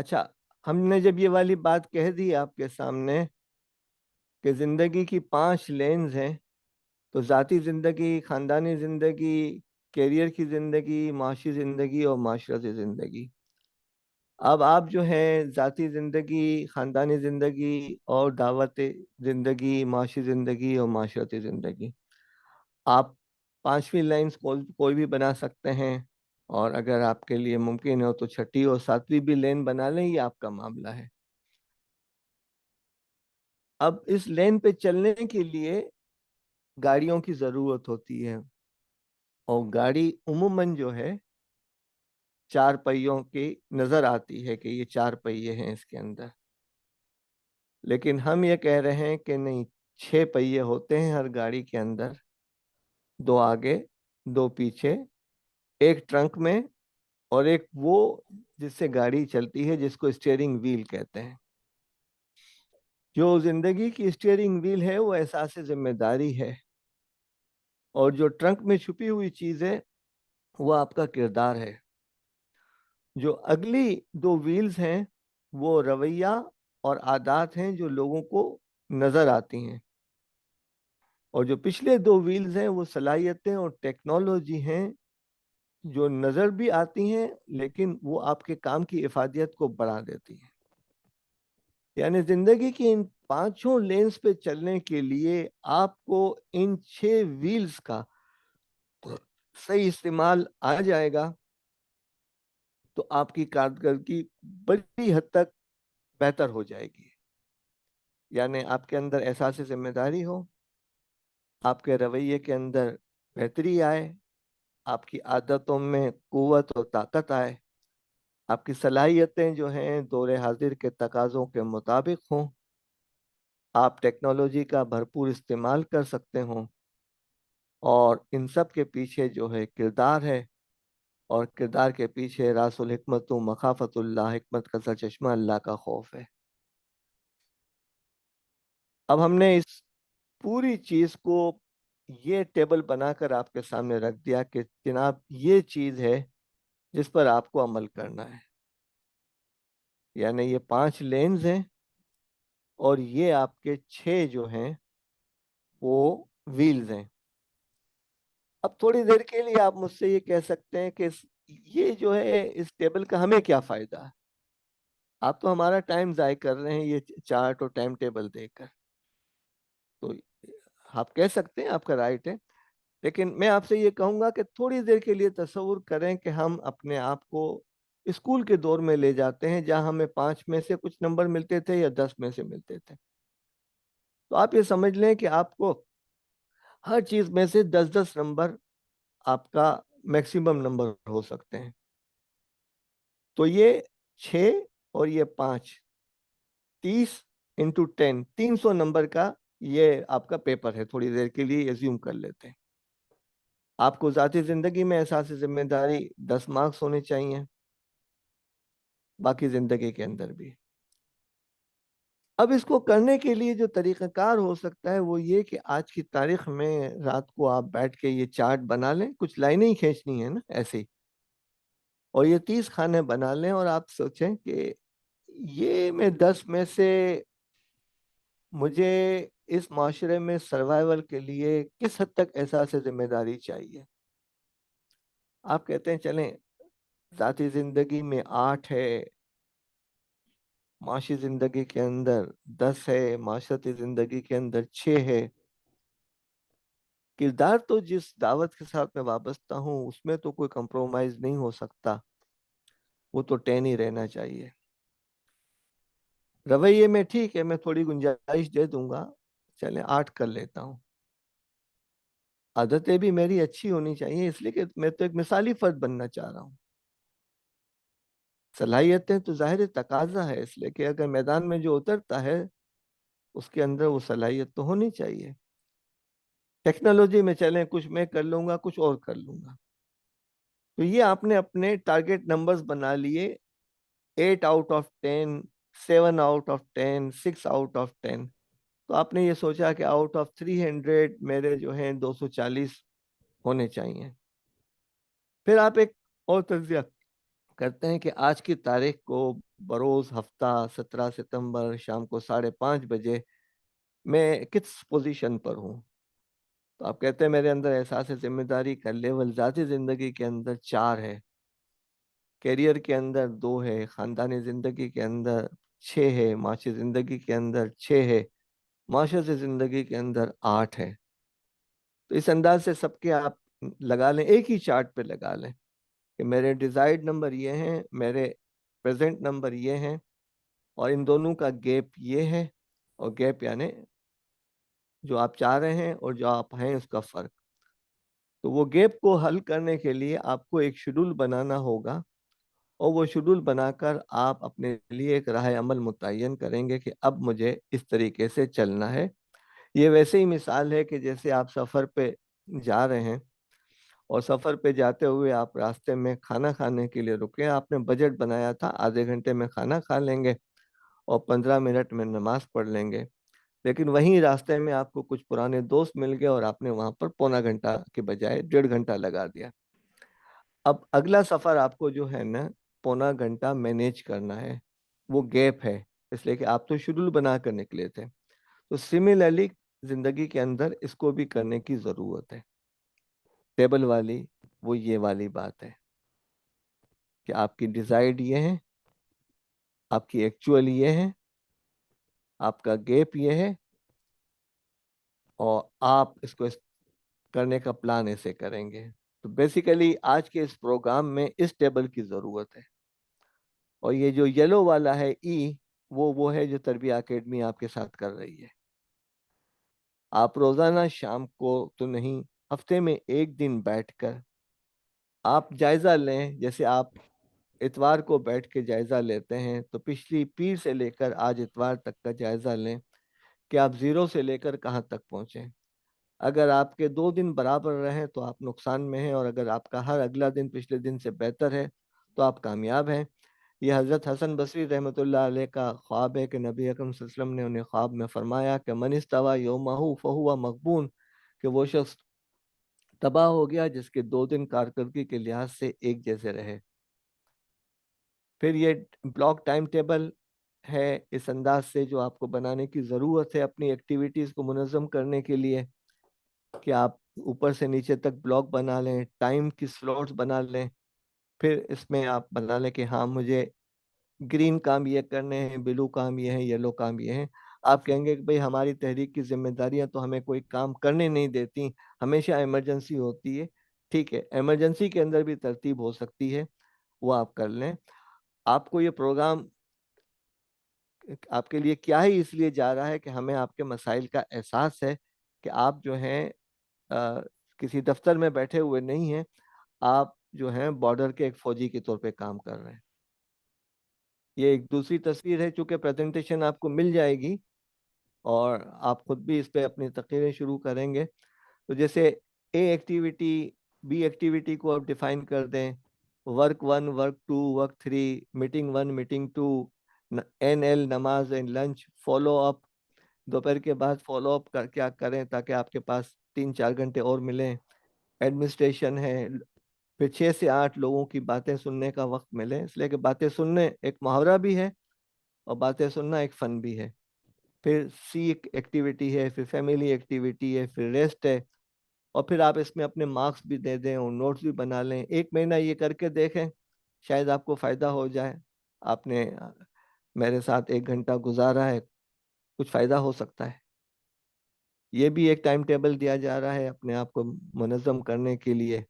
اچھا، ہم نے جب یہ والی بات کہہ دی آپ کے سامنے کہ زندگی کی 5 لینز ہیں، تو ذاتی زندگی، خاندانی زندگی، کیریئر کی زندگی، معاشی زندگی اور معاشرتی زندگی. اب آپ جو ہیں ذاتی زندگی، خاندانی زندگی اور دعوت زندگی، معاشی زندگی اور معاشرتی زندگی، آپ 5ویں لائنز کوئی بھی بنا سکتے ہیں، اور اگر آپ کے لیے ممکن ہو تو 6 اور 7ویں بھی لین بنا لیں، یہ آپ کا معاملہ ہے. اب اس لین پہ چلنے کے لیے گاڑیوں کی ضرورت ہوتی ہے، اور گاڑی عموماً جو ہے 4 پہیوں کی نظر آتی ہے کہ یہ 4 پہیے ہیں اس کے اندر، لیکن ہم یہ کہہ رہے ہیں کہ نہیں، 6 پہیے ہوتے ہیں ہر گاڑی کے اندر، 2 آگے، 2 پیچھے، ایک ٹرنک میں، اور ایک وہ جس سے گاڑی چلتی ہے جس کو اسٹیئرنگ ویل کہتے ہیں. جو زندگی کی اسٹیئرنگ ویل ہے وہ احساس ذمہ داری ہے، اور جو ٹرنک میں چھپی ہوئی چیز ہے وہ آپ کا کردار ہے. جو اگلی 2 ویلز ہیں وہ رویہ اور عادات ہیں جو لوگوں کو نظر آتی ہیں، اور جو پچھلے 2 ویلز ہیں وہ صلاحیتیں اور ٹیکنالوجی ہیں جو نظر بھی آتی ہیں لیکن وہ آپ کے کام کی افادیت کو بڑھا دیتی ہیں. یعنی زندگی کی ان 5 لینز پہ چلنے کے لیے آپ کو ان 6 ویلز کا صحیح استعمال آ جائے گا تو آپ کی کارکردگی بڑی حد تک بہتر ہو جائے گی. یعنی آپ کے اندر احساس ذمہ داری ہو، آپ کے رویے کے اندر بہتری آئے، آپ کی عادتوں میں قوت اور طاقت آئے، آپ کی صلاحیتیں جو ہیں دور حاضر کے تقاضوں کے مطابق ہوں، آپ ٹیکنالوجی کا بھرپور استعمال کر سکتے ہوں، اور ان سب کے پیچھے جو ہے کردار ہے، اور کردار کے پیچھے راس الحکمت و مخافت اللہ، حکمت کا سرچشمہ اللہ کا خوف ہے. اب ہم نے اس پوری چیز کو یہ ٹیبل بنا کر آپ کے سامنے رکھ دیا کہ جناب یہ چیز ہے جس پر آپ کو عمل کرنا ہے. یعنی یہ 5 لینز ہیں اور یہ آپ کے 6 جو ہیں وہ ویلز ہیں. اب تھوڑی دیر کے لیے آپ مجھ سے یہ کہہ سکتے ہیں کہ یہ جو ہے اس ٹیبل کا ہمیں کیا فائدہ ہے؟ آپ تو ہمارا ٹائم ضائع کر رہے ہیں یہ چارٹ اور ٹائم ٹیبل دیکھ کر. تو آپ کہہ سکتے ہیں، آپ کا رائٹ ہے، لیکن میں آپ سے یہ کہوں گا کہ تھوڑی دیر کے لیے تصور کریں کہ ہم اپنے آپ کو اسکول کے دور میں لے جاتے ہیں جہاں ہمیں 5 میں سے کچھ نمبر ملتے تھے یا 10 میں سے ملتے تھے. تو آپ یہ سمجھ لیں کہ آپ کو ہر چیز میں سے 10 نمبر آپ کا میکسیمم نمبر ہو سکتے ہیں. تو یہ 6 اور یہ 5، 30 انٹو 10، 300 نمبر کا یہ آپ کا پیپر ہے. تھوڑی دیر کے لیے ایزیوم کر لیتے ہیں. آپ کو ذاتی زندگی میں احساس ذمہ داری 10 مارکس ہونے چاہیے، باقی زندگی کے اندر بھی. اب اس کو کرنے کے لیے جو طریقہ کار ہو سکتا ہے وہ یہ کہ آج کی تاریخ میں رات کو آپ بیٹھ کے یہ چارٹ بنا لیں، کچھ لائنیں ہی کھینچنی ہے نا ایسے ہی، اور یہ 30 خانے بنا لیں، اور آپ سوچیں کہ یہ میں 10 میں سے مجھے اس معاشرے میں سروائیول کے لیے کس حد تک احساس ذمہ داری چاہیے. آپ کہتے ہیں چلیں ذاتی زندگی میں 8 ہے، معاشی زندگی کے اندر 10 ہے، معاشرتی زندگی کے اندر 6 ہے. کردار تو جس دعوت کے ساتھ میں وابستہ ہوں اس میں تو کوئی کمپرومائز نہیں ہو سکتا، وہ تو 10 ہی رہنا چاہیے. رویے میں ٹھیک ہے، میں تھوڑی گنجائش دے دوں گا، چلیں 8 کر لیتا ہوں. عادتیں بھی میری اچھی ہونی چاہیے، اس لیے کہ میں تو ایک مثالی فرد بننا چاہ رہا ہوں. صلاحیتیں تو ظاہر تقاضا ہے، اس لیے کہ اگر میدان میں جو اترتا ہے اس کے اندر وہ صلاحیت تو ہونی چاہیے. ٹیکنالوجی میں چلیں کچھ میں کر لوں گا، کچھ اور کر لوں گا. تو یہ آپ نے اپنے ٹارگٹ نمبرز بنا لیے، 8 out of 10، 7 out of 10، 6 out of 10. تو آپ نے یہ سوچا کہ آؤٹ آف 300 میرے جو ہیں 240 ہونے چاہیے. پھر آپ ایک اور تجزیہ کرتے ہیں कि आज की तारीख को बरोज हफ्ता 17 सितंबर शाम को 5:30 बजे मैं किस पोजीशन पर हूँ। तो आप कहते हैं मेरे अंदर एहसास जिम्मेदारी का लेवल ज़ाती ज़िंदगी के अंदर 4 है, करियर के अंदर 2 है, ख़ानदानी ज़िंदगी के अंदर 6 है, माशी ज़िंदगी के अंदर 6 है, माशरती ज़िंदगी के अंदर 8 है। तो इस अंदाज से सबके आप लगा लें, एक ही चार्ट पे लगा लें कि मेरे डिज़ायर्ड नंबर ये हैं, मेरे प्रेजेंट नंबर ये हैं, और इन दोनों का गैप ये है, और गैप यानी जो आप चाह रहे हैं और जो आप हैं उसका फ़र्क। तो वो गैप को हल करने के लिए आपको एक शेड्यूल बनाना होगा, और वो शेड्यूल बनाकर आप अपने लिए एक राह अमल मुतय्यन करेंगे कि अब मुझे इस तरीके से चलना है। ये वैसे ही मिसाल है कि जैसे आप सफ़र पे जा रहे हैं, और सफ़र पे जाते हुए आप रास्ते में खाना खाने के लिए रुके। आपने बजट बनाया था आधे घंटे में खाना खा लेंगे और 15 मिनट में नमाज़ पढ़ लेंगे। लेकिन वहीं रास्ते में आपको कुछ पुराने दोस्त मिल गए और आपने वहाँ पर पौना घंटा के बजाय 1.5 घंटा लगा दिया। अब अगला सफ़र आपको जो है ना, पौना घंटा मैनेज करना है, वो गैप है, इसलिए कि आप तो शेड्यूल बना कर निकले थे। तो सिमिलरली ज़िंदगी के अंदर इसको भी करने की ज़रूरत है। टेबल वाली वो ये वाली बात है कि आपकी डिज़ायर्ड ये है, आपकी एक्चुअल ये है, आपका गैप ये है, और आप इसको करने का प्लान ऐसे करेंगे। तो बेसिकली आज के इस प्रोग्राम में इस टेबल की ज़रूरत है। और ये जो येलो वाला है ई, वो है जो तरबिया एकेडमी आपके साथ कर रही है। आप रोज़ाना शाम को तो नहीं, हफ्ते में एक दिन बैठकर आप जायज़ा लें। जैसे आप इतवार को बैठ के जायज़ा लेते हैं, तो पिछली पीर से लेकर आज इतवार तक का जायज़ा लें कि आप ज़ीरो से लेकर कहाँ तक पहुँचे। अगर आपके 2 दिन बराबर रहें तो आप नुकसान में हैं, और अगर आपका हर अगला दिन पिछले दिन से बेहतर है तो आप कामयाब हैं। ये हज़रत हसन बसरी रहमतुल्लाह अलैह का ख्वाब है कि नबी अकरम सल्लल्लाहु अलैहि वसल्लम ने उन्हें ख्वाब में फरमाया कि मन इस्तवा यौमहु फहुवा मग़बून, कि वो शख्स तबाह हो गया जिसके 2 दिन कारकर्दगी के लिहाज से एक जैसे रहे। फिर ये ब्लॉक टाइम टेबल है इस अंदाज से जो आपको बनाने की ज़रूरत है अपनी एक्टिविटीज़ को मुनज़्ज़म करने के लिए, कि आप ऊपर से नीचे तक ब्लॉक बना लें, टाइम की स्लॉट्स बना लें। फिर इसमें आप बना लें कि हाँ, मुझे ग्रीन काम ये करने हैं, ब्लू काम ये है, येलो काम ये है। आप कहेंगे कि भाई हमारी तहरीक की ज़िम्मेदारियाँ तो हमें कोई काम करने नहीं देती, हमेशा इमरजेंसी होती है। ठीक है, इमरजेंसी के अंदर भी तरतीब हो सकती है, वो आप कर लें। आपको ये प्रोग्राम आपके लिए क्या ही इसलिए जा रहा है कि हमें आपके मसाइल का एहसास है कि आप जो हैं किसी दफ्तर में बैठे हुए नहीं हैं, आप जो हैं बॉर्डर के एक फौजी के तौर पे काम कर रहे हैं। ये एक दूसरी तस्वीर है, चूँकि प्रेज़ेंटेशन आपको मिल जाएगी और आप खुद भी इस पे अपनी तक़रीरें शुरू करेंगे। तो जैसे ए एक्टिविटी, बी एक्टिविटी को आप डिफ़ाइन कर दें, work 1, work 2, work 3, meeting 1, meeting 2, NL नमाज़ एंड लंच, फ़ॉलो अप, दोपहर के बाद फ़ॉलो अप कर क्या करें ताकि आपके पास 3-4 घंटे और मिलें। एडमिनिस्ट्रेशन है, फिर 6 से 8 लोगों की बातें सुनने का वक़्त मिले, इसलिए कि बातें सुनने एक मुहावरा भी है और बातें सुनना एक फ़न भी है। फिर सी एक एक्टिविटी है, फिर फैमिली एक्टिविटी है, फिर रेस्ट है, और फिर आप इसमें अपने मार्क्स भी दे दें और नोट्स भी बना लें। 1 महीना ये करके देखें, शायद आपको फ़ायदा हो जाए। आपने मेरे साथ 1 घंटा गुज़ारा है, कुछ फ़ायदा हो सकता है। ये भी एक टाइम टेबल दिया जा रहा है अपने आप को मुनज़्ज़म करने के लिए।